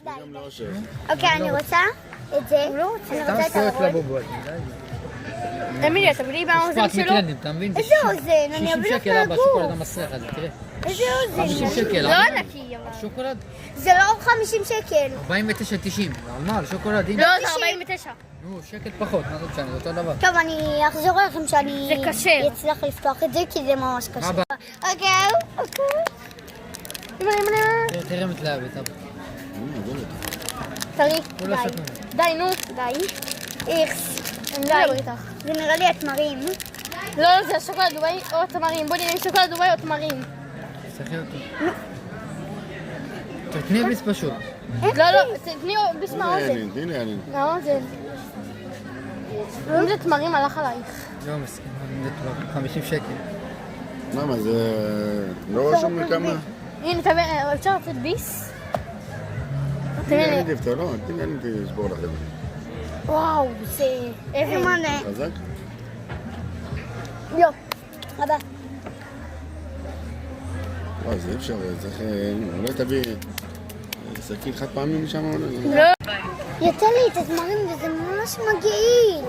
גם לא אושר. אוקיי, אני רוצה את זה. אני רוצה את הרוד. תמיד אתה בלי באוזן שלו. איזה אוזן? אני אביא לך שקל לגוף. בשוקולד המסריח הזה, תראה. איזה אוזן? 50 שקל. לא ענקי אבל. שוקולד? זה לא 50 שקל. 49.90. על שוקולד, הנה. לא, זה 49. נו, שקל פחות, מה זה משנה, זה אותו דבר. טוב, אני אחזור אליכם שאני זה כשר. אצליח לפתוח את זה, כי זה ממש קשה. אבא. אוקיי. תראה מתלהבת, אבא. תראי, כולה די. שוקולד. די, נו. די. איכס. אני די. לא אדבר איתך. זה נראה לי התמרים. לא, זה שוקולד דובאי או תמרים. בואי נראה שוקולד דובאי או תמרים. תשחרר אותו. תקני ביס פשוט. לא, תקני ביס מהאוזן. הנה אני. מהאוזן. אם זה תמרים הלך עלייך. לא מסכים, זה כבר 50 שקל. למה זה... לא רשום לי כמה? הנה, תבין, אפשר לתת ביס? תני לי דפתר, לא, תני לי לשבור לך את זה. וואו, זה... איזה מנה. חזק? לא. הבא. וואי, זה אי אפשר, צריך... אולי תביא... שקית חד פעמים משם? לא. יצא לי את התמרים וזה ממש מגעיל.